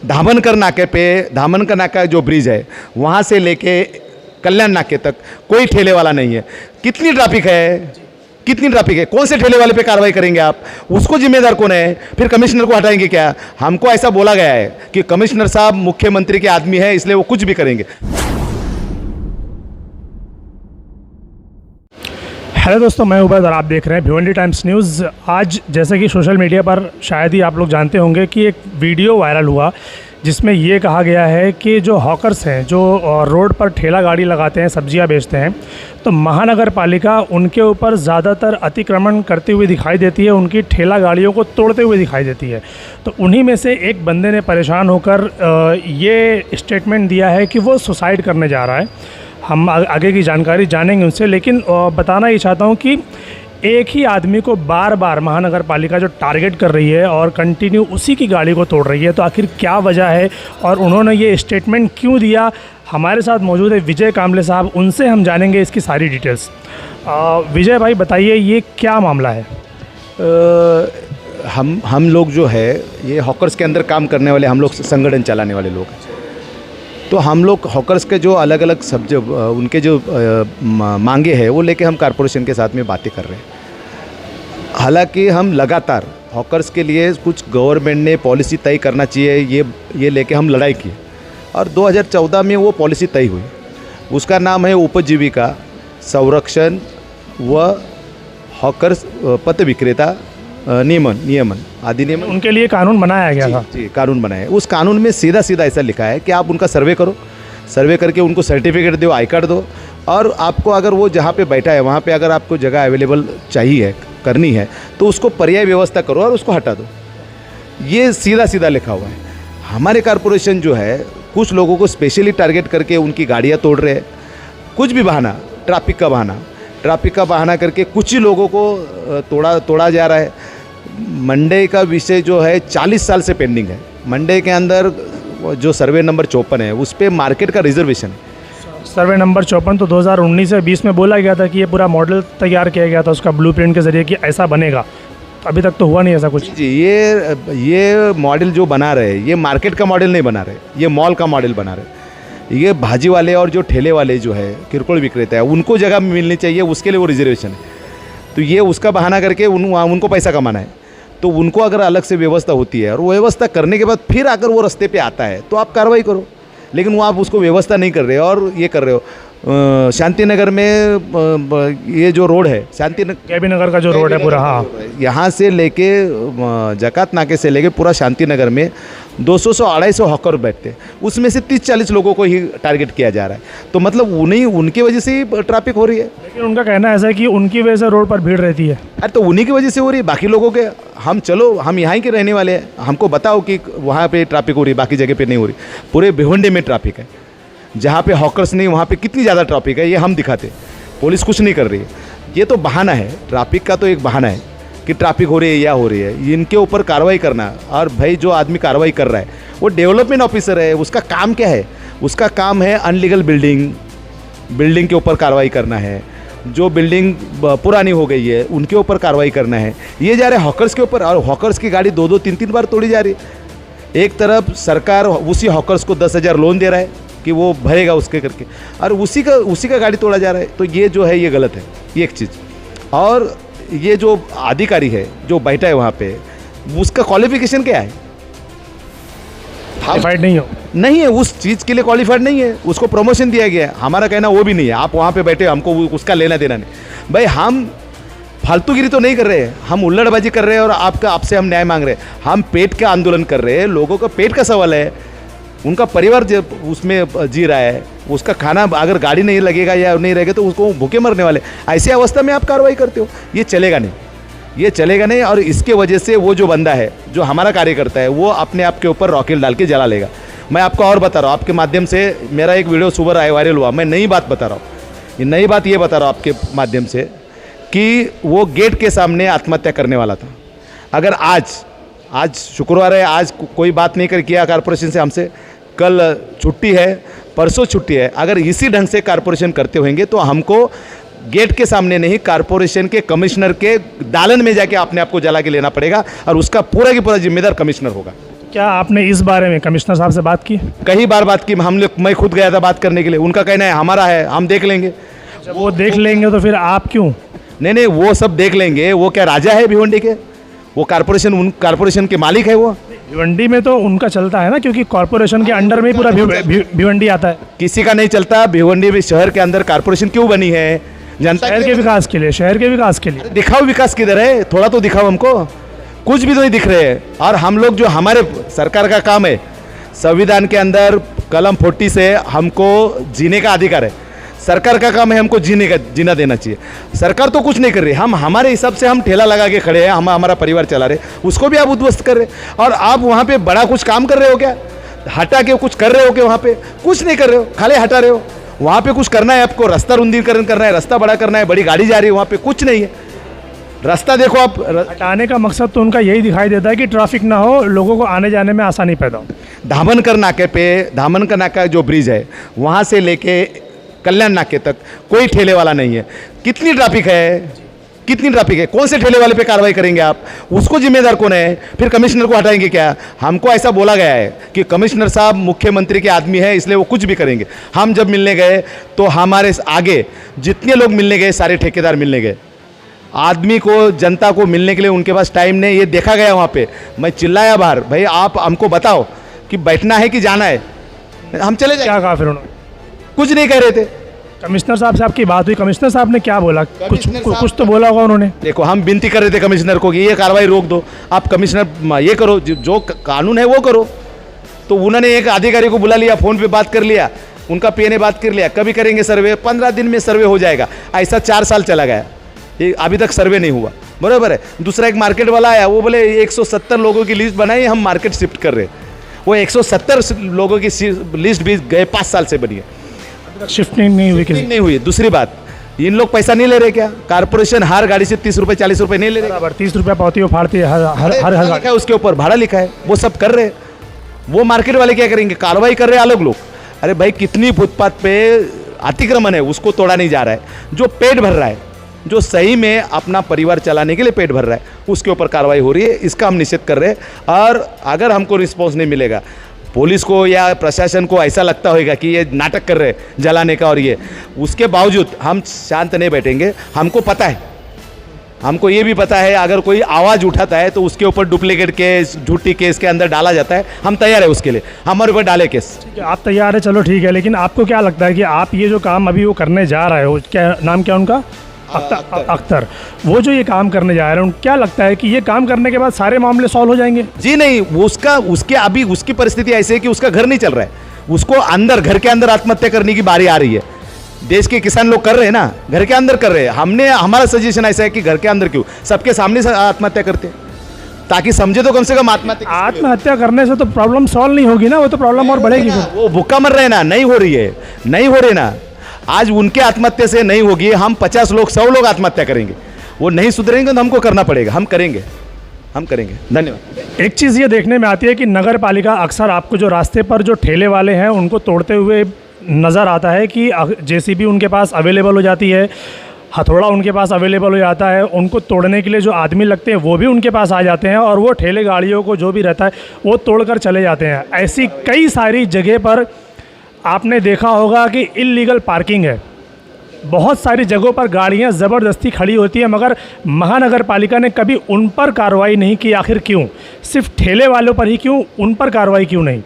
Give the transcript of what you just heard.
धामनकर नाके पे, धामनकर नाका जो ब्रिज है वहाँ से लेके कल्याण नाके तक कोई ठेले वाला नहीं है। कितनी ट्रैफिक है, कितनी ट्रैफिक है, कौन से ठेले वाले पे कार्रवाई करेंगे आप? उसको जिम्मेदार कौन है? फिर कमिश्नर को हटाएंगे क्या? हमको ऐसा बोला गया है कि कमिश्नर साहब मुख्यमंत्री के आदमी है, इसलिए वो कुछ भी करेंगे। हेलो दोस्तों, मैं उबैद और आप देख रहे हैं भिवंडी टाइम्स न्यूज़। आज जैसे कि सोशल मीडिया पर शायद ही आप लोग जानते होंगे कि एक वीडियो वायरल हुआ जिसमें ये कहा गया है कि जो हॉकर्स हैं, जो रोड पर ठेला गाड़ी लगाते हैं, सब्जियां बेचते हैं, तो महानगर पालिका उनके ऊपर ज़्यादातर अतिक्रमण करती हुई दिखाई देती है, उनकी ठेला गाड़ियों को तोड़ते हुए दिखाई देती है। तो उन्हीं में से एक बंदे ने परेशान होकर ये स्टेटमेंट दिया है कि वो सुसाइड करने जा रहा है। हम आगे की जानकारी जानेंगे उनसे, लेकिन बताना ये चाहता हूँ कि एक ही आदमी को बार बार महानगर पालिका जो टारगेट कर रही है और कंटिन्यू उसी की गाड़ी को तोड़ रही है, तो आखिर क्या वजह है और उन्होंने ये स्टेटमेंट क्यों दिया? हमारे साथ मौजूद है विजय कामले साहब, उनसे हम जानेंगे इसकी सारी डिटेल्स। विजय भाई बताइए, ये क्या मामला है? हम लोग जो है ये हॉकर्स के अंदर काम करने वाले, हम लोग संगठन चलाने वाले लोग हैं। तो हम लोग हॉकर्स के जो अलग अलग सब्जेक्ट, उनके जो मांगे हैं वो लेके हम कॉरपोरेशन के साथ में बातें कर रहे हैं। हालांकि हम लगातार हॉकर्स के लिए कुछ गवर्नमेंट ने पॉलिसी तय करना चाहिए, ये लेके हम लड़ाई की और 2014 में वो पॉलिसी तय हुई। उसका नाम है उपजीविका संरक्षण व हॉकर्स पथ विक्रेता नियमन अधिनियम। उनके लिए कानून बनाया गया था। जी, कानून बनाया। उस कानून में सीधा सीधा ऐसा लिखा है कि आप उनका सर्वे करो, सर्वे करके उनको सर्टिफिकेट दो, आई कार्ड दो, और आपको अगर वो जहाँ पे बैठा है वहाँ पे अगर आपको जगह अवेलेबल चाहिए करनी है तो उसको पर्याय व्यवस्था करो और उसको हटा दो। ये सीधा सीधा लिखा हुआ है। हमारे कॉरपोरेशन जो है कुछ लोगों को स्पेशली टारगेट करके उनकी गाड़ियाँ तोड़ रहे हैं। कुछ भी बहाना, ट्रैफिक का बहाना करके कुछ ही लोगों को तोड़ा जा रहा है। मंडे का विषय जो है 40 साल से पेंडिंग है। मंडे के अंदर जो सर्वे नंबर 54 है उस पर मार्केट का रिजर्वेशन है। सर्वे नंबर 54 तो 2019 से 20 में बोला गया था कि ये पूरा मॉडल तैयार किया गया था उसका ब्लूप्रिंट के ज़रिए कि ऐसा बनेगा। अभी तक तो हुआ नहीं ऐसा कुछ। जी, ये मॉडल जो बना रहे ये मार्केट का मॉडल नहीं बना रहे, ये मॉल का मॉडल बना रहे। ये भाजी वाले और जो ठेले वाले जो है किरकोळ विक्रेता है उनको जगह मिलनी चाहिए, उसके लिए वो रिजर्वेशन है। तो ये उसका बहाना करके उनको पैसा कमाना है। तो उनको अगर अलग से व्यवस्था होती है और वो व्यवस्था करने के बाद फिर अगर वो रास्ते पे आता है तो आप कार्रवाई करो, लेकिन वो आप उसको व्यवस्था नहीं कर रहे और ये कर रहे हो। शांति नगर में ये जो रोड है, केबी नगर का जो रोड है पूरा, हाँ, यहाँ से लेके जकात नाके से लेके पूरा शांति नगर में 200 से 250 हॉकर बैठते हैं, उसमें से 30-40 लोगों को ही टारगेट किया जा रहा है। तो मतलब उनकी वजह से ही ट्रैफिक हो रही है। लेकिन उनका कहना ऐसा है कि उनकी वजह से रोड पर भीड़ रहती है। अरे तो उन्हीं की वजह से हो रही है, बाकी लोगों के हम यहाँ के रहने वाले हैं, हमको बताओ कि वहाँ पे ट्रैफिक हो रही है, बाकी जगह पे नहीं हो रही। पूरे भिवंडी में ट्रैफिक है, जहाँ पे हॉकर्स नहीं वहाँ पे कितनी ज़्यादा ट्रैफिक है ये हम दिखाते। पुलिस कुछ नहीं कर रही है। ये तो बहाना है, ट्रैफिक का तो एक बहाना है कि ट्रैफिक हो रही है या हो रही है। इनके ऊपर कार्रवाई करना, और भाई जो आदमी कार्रवाई कर रहा है वो डेवलपमेंट ऑफिसर है, उसका काम क्या है? उसका काम है अनलीगल बिल्डिंग के ऊपर कार्रवाई करना है। जो बिल्डिंग पुरानी हो गई है उनके ऊपर कार्रवाई करना है। ये जा रहे हैं हॉकर्स के ऊपर, और हॉकर्स की गाड़ी 2-2, 3-3 बार तोड़ी जा रही है। एक तरफ सरकार उसी हॉकर्स को 10,000 लोन दे रहा है कि वो भरेगा उसके करके, और उसी का गाड़ी तोड़ा जा रहा है। तो ये जो है ये गलत है, ये एक चीज़। और ये जो अधिकारी है जो बैठा है वहाँ पे, उसका क्वालिफिकेशन क्या है? क्वालिफाइड नहीं है, उस चीज़ के लिए क्वालिफाइड नहीं है। उसको प्रमोशन दिया गया है, हमारा कहना वो भी नहीं है। आप वहाँ पे बैठे, हमको उसका लेना देना नहीं। भाई हम फालतूगिरी तो नहीं कर रहे हैं, हम उल्लड़बाजी कर रहे हैं और आपसे हम न्याय मांग रहे हैं। हम पेट का आंदोलन कर रहे हैं, लोगों का पेट का सवाल है, उनका परिवार उसमें जी रहा है, उसका खाना अगर गाड़ी नहीं लगेगा या नहीं रहेगा तो उसको भूखे मरने वाले। ऐसी अवस्था में आप कार्रवाई करते हो, ये चलेगा नहीं। और इसके वजह से वो जो बंदा है, जो हमारा कार्यकर्ता है, वो अपने आप के ऊपर रॉकेट डाल के जला लेगा। मैं आपको और बता रहा हूँ, आपके माध्यम से मेरा एक वीडियो सुबह वायरल हुआ, मैं नई बात बता रहा हूँ। ये नई बात ये बता रहा हूँ आपके माध्यम से कि वो गेट के सामने आत्महत्या करने वाला था। अगर आज शुक्रवार है, आज कोई बात नहीं कर किया कॉरपोरेशन से हमसे, कल छुट्टी है, परसों छुट्टी है, अगर इसी ढंग से कॉरपोरेशन करते होंगे तो हमको गेट के सामने नहीं, कॉरपोरेशन के कमिश्नर के दालन में जाके अपने आप को जला के लेना पड़ेगा, और उसका पूरा की पूरा जिम्मेदार कमिश्नर होगा। क्या आपने इस बारे में कमिश्नर साहब से बात की? कई बार बात की, हम लोग, मैं खुद गया था बात करने के लिए। उनका कहना है हमारा है, हम देख लेंगे। जब वो देख लेंगे तो फिर आप क्यों? नहीं नहीं, वो सब देख लेंगे। वो क्या राजा है भिवंडी के? वो कारपोरेशन के मालिक है वो। भिवंडी में तो उनका चलता है ना, क्योंकि कॉरपोरेशन के अंडर में ही पूरा भिवंडी आता है। किसी का नहीं चलता। भिवंडी में शहर के अंदर कारपोरेशन क्यों बनी है? जनता शहर के विकास के लिए, शहर के विकास के लिए। दिखाओ विकास किधर है, थोड़ा तो दिखाओ हमको। कुछ भी तो नहीं दिख रहे हैं। और हम लोग जो, हमारे सरकार का काम है, संविधान के अंदर कलम 40 से हमको जीने का अधिकार है। सरकार का काम है हमको जीना देना चाहिए। सरकार तो कुछ नहीं कर रही। हम हमारे हिसाब से हम ठेला लगा के खड़े हैं, हम हमारा परिवार चला रहे, उसको भी आप उद्ध्वस्त कर रहे। और आप वहाँ पे बड़ा कुछ काम कर रहे हो क्या? हटा के कुछ कर रहे हो क्या? वहाँ पे कुछ नहीं कर रहे हो, खाली हटा रहे हो। वहाँ पे कुछ करना है आपको, रास्ता रुंदीकरण करना है, रास्ता बड़ा करना है, बड़ी गाड़ी जा रही है, वहाँ पे कुछ नहीं है। रास्ता देखो आप। हटाने का मकसद तो उनका यही दिखाई देता है कि ट्रैफिक ना हो, लोगों को आने जाने में आसानी पैदा हो। धामनकर नाके पे, धामनकर नाका जो ब्रिज है, वहाँ से लेके कल्याण नाके तक कोई ठेले वाला नहीं है। कितनी ट्रैफिक है, कितनी ट्रैफिक है? कौन से ठेले वाले पे कार्रवाई करेंगे आप? उसको जिम्मेदार कौन है? फिर कमिश्नर को हटाएंगे क्या? हमको ऐसा बोला गया है कि कमिश्नर साहब मुख्यमंत्री के आदमी है, इसलिए वो कुछ भी करेंगे। हम जब मिलने गए तो हमारे आगे जितने लोग मिलने गए, सारे ठेकेदार मिलने गए। आदमी को, जनता को मिलने के लिए उनके पास टाइम नहीं। ये देखा गया वहाँ पे। मैं चिल्लाया बाहर, भाई आप हमको बताओ कि बैठना है कि जाना है, हम चले जाए। क्या कहा फिर उन्होंने? कुछ नहीं कह रहे थे। कमिश्नर साहब से आपकी बात हुई, कमिश्नर साहब ने क्या बोला? कुछ तो बोला होगा उन्होंने। देखो, हम विनती कर रहे थे कमिश्नर को कि ये कार्रवाई रोक दो, आप कमिश्नर ये करो, जो कानून है वो करो। तो उन्होंने एक अधिकारी को बुला लिया, फ़ोन पे बात कर लिया, उनका पीए ने बात कर लिया, कभी करेंगे सर्वे, 15 दिन में सर्वे हो जाएगा। ऐसा 4 साल चला गया, ये अभी तक सर्वे नहीं हुआ। बराबर है। दूसरा एक मार्केट वाला आया, वो बोले 170 लोगों की लिस्ट बनाई, हम मार्केट शिफ्ट कर रहे हैं। वो 170 लोगों की लिस्ट भी गए 5 साल से बनी है, शिफ्टिंग नहीं हुई, नहीं हुई। दूसरी बात, इन लोग पैसा नहीं ले रहे क्या? कारपोरेशन हर गाड़ी से 30 रुपये 40 रुपये नहीं ले रहे? बराबर 30 रुपया पावती वो फाड़ती है हर लिखा है उसके ऊपर, भाड़ा लिखा है, वो सब कर रहे हैं। वो मार्केट वाले क्या करेंगे? कार्रवाई कर रहे हैं अलग लोग। अरे भाई, कितनी फुटपाथ पे अतिक्रमण है, उसको तोड़ा नहीं जा रहा है। जो पेट भर रहा है, जो सही में अपना परिवार चलाने के लिए पेट भर रहा है, उसके ऊपर कार्रवाई हो रही है। इसका हम निषेध कर रहे हैं। और अगर हमको रिस्पॉन्स नहीं मिलेगा, पुलिस को या प्रशासन को ऐसा लगता होगा कि ये नाटक कर रहे हैं जलाने का और ये, उसके बावजूद हम शांत नहीं बैठेंगे। हमको पता है, हमको ये भी पता है, अगर कोई आवाज़ उठाता है तो उसके ऊपर डुप्लीकेट केस, झूठी केस के अंदर डाला जाता है। हम तैयार है उसके लिए, हमारे ऊपर डाले केस। आप तैयार है, चलो ठीक है। लेकिन आपको क्या लगता है कि आप ये जो काम अभी वो करने जा रहे हो, क्या नाम क्या उनका? अख्तर। वो जो ये काम करने जा रहे हैं, क्या लगता है कि ये काम करने के बाद सारे मामले सॉल्व हो जाएंगे? जी नहीं, अभी उसकी परिस्थिति ऐसी है कि उसका घर नहीं चल रहा है। उसको घर के अंदर आत्महत्या करने की बारी आ रही है। देश के किसान लोग कर रहे हैं ना, घर के अंदर कर रहे हैं। हमारा सजेशन ऐसा है कि घर के अंदर क्यों, सबके सामने से आत्महत्या करते हैं, ताकि समझे तो कम से कम आत्महत्या करने से तो प्रॉब्लम सॉल्व नहीं होगी ना, वो तो प्रॉब्लम और बढ़ेगी। वो भूखा मर रहे ना, नहीं हो रही है, नहीं हो रहे ना। आज उनके आत्महत्या से नहीं होगी, हम 50 लोग 100 लोग आत्महत्या करेंगे, वो नहीं सुधरेंगे तो हमको करना पड़ेगा। हम करेंगे। धन्यवाद। एक चीज़ ये देखने में आती है कि नगर पालिका अक्सर आपको जो रास्ते पर जो ठेले वाले हैं उनको तोड़ते हुए नज़र आता है कि जेसीबी उनके पास अवेलेबल हो जाती है, हथौड़ा उनके पास अवेलेबल हो जाता है, उनको तोड़ने के लिए जो आदमी लगते हैं वो भी उनके पास आ जाते हैं, और वो ठेले गाड़ियों को जो भी रहता है वो तोड़कर चले जाते हैं। ऐसी कई सारी जगह पर आपने देखा होगा कि इल्लीगल पार्किंग है। बहुत सारी जगहों पर गाड़ियां ज़बरदस्ती खड़ी होती हैं, मगर महानगर पालिका ने कभी उन पर कार्रवाई नहीं की। आखिर क्यों? सिर्फ ठेले वालों पर ही क्यों, उन पर कार्रवाई क्यों नहीं?